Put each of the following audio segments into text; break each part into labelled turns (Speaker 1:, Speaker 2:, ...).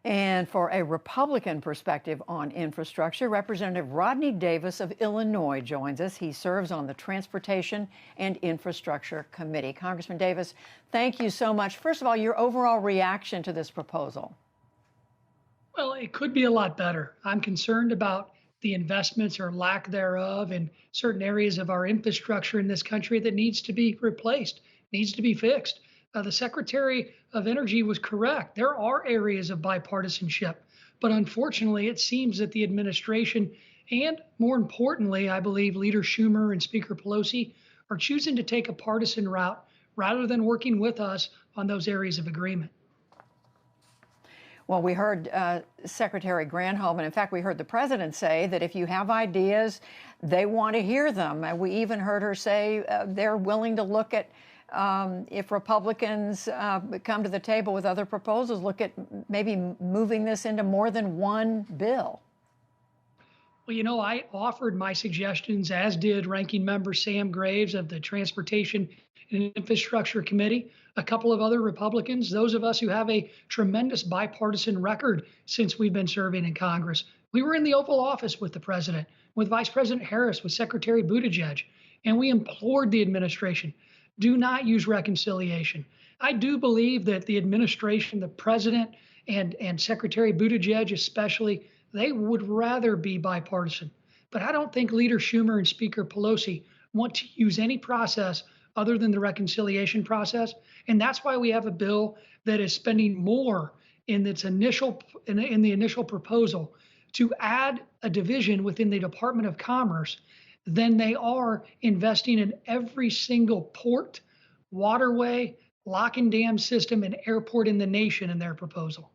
Speaker 1: And for a Republican perspective on infrastructure, Representative Rodney Davis of Illinois joins us. He serves on the Transportation and Infrastructure Committee. Congressman Davis, thank you so much. First of all, your overall reaction to this proposal.
Speaker 2: Well, it could be a lot better. I'm concerned about the investments or lack thereof in certain areas of our infrastructure in this country that needs to be replaced, needs to be fixed. The Secretary of Energy was correct. There are areas of bipartisanship, but unfortunately, it seems that the administration and more importantly, I believe Leader Schumer and Speaker Pelosi are choosing to take a partisan route rather than working with us on those areas of agreement.
Speaker 1: Well, we heard Secretary Granholm, and in fact, we heard the president say that if you have ideas, they want to hear them. And we even heard her say they're willing to look at, if Republicans come to the table with other proposals, look at maybe moving this into more than one bill.
Speaker 2: Well, you know, I offered my suggestions, as did Ranking Member Sam Graves of the Transportation and Infrastructure Committee, a couple of other Republicans, those of us who have a tremendous bipartisan record since we've been serving in Congress. We were in the Oval Office with the president, with Vice President Harris, with Secretary Buttigieg, and we implored the administration, do not use reconciliation. I do believe that the administration, the president, and Secretary Buttigieg especially, they would rather be bipartisan. But I don't think Leader Schumer and Speaker Pelosi want to use any process other than the reconciliation process. And that's why we have a bill that is spending more in its initial in the initial proposal to add a division within the Department of Commerce than they are investing in every single port, waterway, lock and dam system, and airport in the nation in their proposal.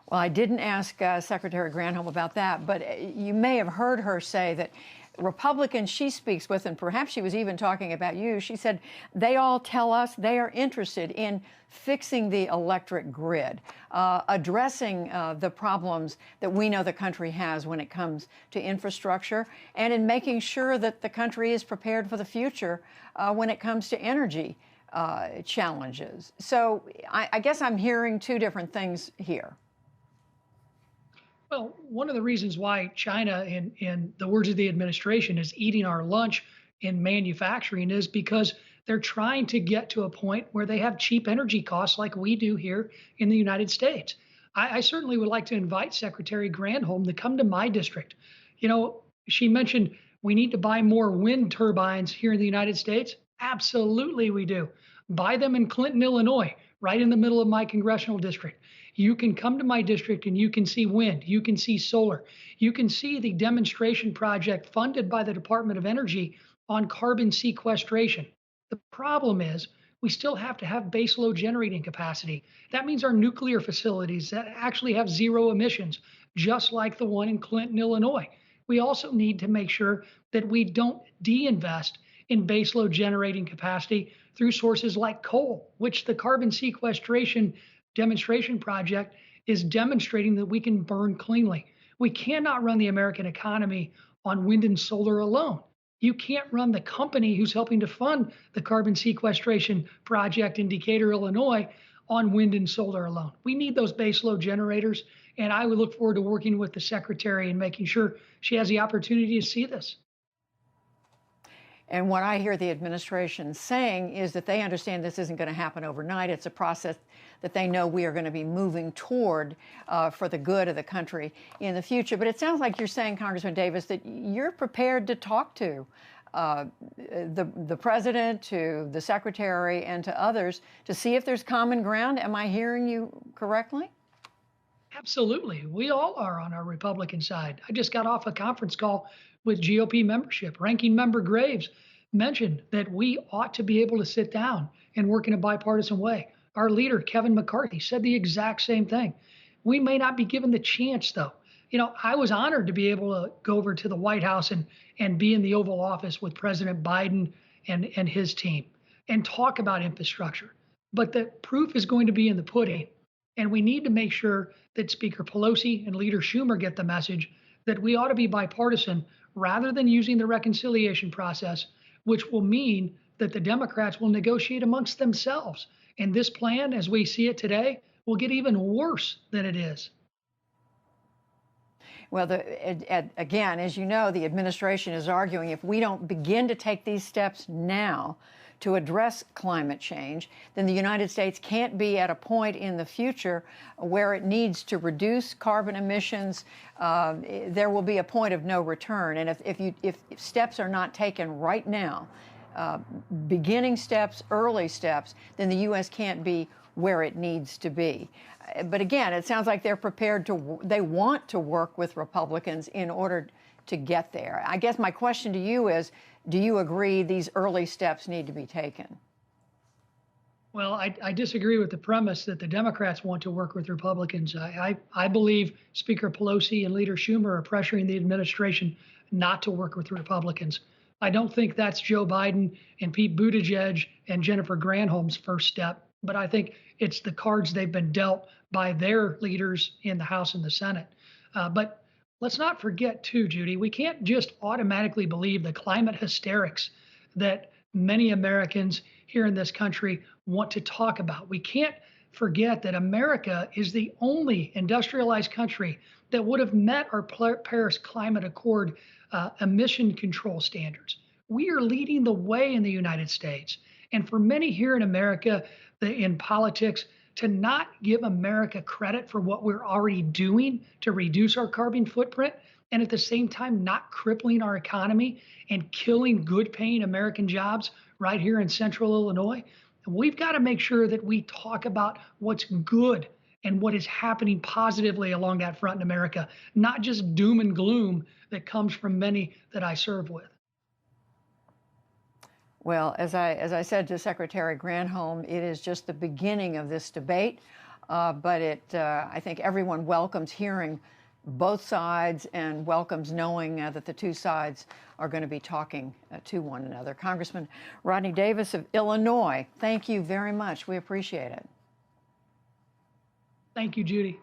Speaker 1: Well, I didn't ask Secretary Granholm about that, but you may have heard her say that Republicans she speaks with, and perhaps she was even talking about you, she said they all tell us they are interested in fixing the electric grid, addressing the problems that we know the country has when it comes to infrastructure, and in making sure that the country is prepared for the future when it comes to energy challenges. So I guess I'm hearing two different things here.
Speaker 2: Well, one of the reasons why China, in the words of the administration, is eating our lunch in manufacturing is because they're trying to get to a point where they have cheap energy costs like we do here in the United States. I certainly would like to invite Secretary Granholm to come to my district. You know, she mentioned we need to buy more wind turbines here in the United States. Absolutely, we do. Buy them in Clinton, Illinois, right in the middle of my congressional district. You can come to my district and you can see wind, you can see solar, you can see the demonstration project funded by the Department of Energy on carbon sequestration. The problem is we still have to have baseload generating capacity. That means our nuclear facilities that actually have zero emissions, just like the one in Clinton, Illinois. We also need to make sure that we don't de-invest in baseload generating capacity through sources like coal, which the carbon sequestration demonstration project is demonstrating that we can burn cleanly. We cannot run the American economy on wind and solar alone. You can't run the company who's helping to fund the carbon sequestration project in Decatur, Illinois, on wind and solar alone. We need those baseload generators, and I would look forward to working with the secretary and making sure she has the opportunity to see this.
Speaker 1: And what I hear the administration saying is that they understand this isn't going to happen overnight. It's a process that they know we are going to be moving toward for the good of the country in the future. But it sounds like you're saying, Congressman Davis, that you're prepared to talk to the president, to the secretary, and to others to see if there's common ground. Am I hearing you correctly?
Speaker 2: Absolutely. We all are on our Republican side. I just got off a conference call with GOP membership. Ranking Member Graves mentioned that we ought to be able to sit down and work in a bipartisan way. Our leader, Kevin McCarthy, said the exact same thing. We may not be given the chance, though. You know, I was honored to be able to go over to the White House and be in the Oval Office with President Biden and his team and talk about infrastructure. But the proof is going to be in the pudding. And we need to make sure that Speaker Pelosi and Leader Schumer get the message that we ought to be bipartisan rather than using the reconciliation process, which will mean that the Democrats will negotiate amongst themselves. And this plan, as we see it today, will get even worse than it is.
Speaker 1: Well, again, as you know, the administration is arguing if we don't begin to take these steps now to address climate change, then the United States can't be at a point in the future where it needs to reduce carbon emissions. There will be a point of no return. And if steps are not taken right now, beginning steps, early steps, then the U.S. can't be where it needs to be. But again, it sounds like they're prepared to, they want to work with Republicans in order to get there. I guess my question to you is, do you agree these early steps need to be taken?
Speaker 2: Well, I disagree with the premise that the Democrats want to work with Republicans. I believe Speaker Pelosi and Leader Schumer are pressuring the administration not to work with Republicans. I don't think that's Joe Biden and Pete Buttigieg and Jennifer Granholm's first step, but I think it's the cards they've been dealt by their leaders in the House and the Senate. But let's not forget, too, Judy, we can't just automatically believe the climate hysterics that many Americans here in this country want to talk about. We can't forget that America is the only industrialized country that would have met our Paris Climate Accord emission control standards. We are leading the way in the United States. And for many here in America, in politics, to not give America credit for what we're already doing to reduce our carbon footprint, and at the same time not crippling our economy and killing good paying American jobs right here in central Illinois, we've got to make sure that we talk about what's good and what is happening positively along that front in America, not just doom and gloom that comes from many that I serve with.
Speaker 1: Well, as I said to Secretary Granholm, it is just the beginning of this debate, but I think everyone welcomes hearing both sides and welcomes knowing that the two sides are going to be talking to one another. Congressman Rodney Davis of Illinois, thank you very much. We appreciate it.
Speaker 2: Thank you, Judy.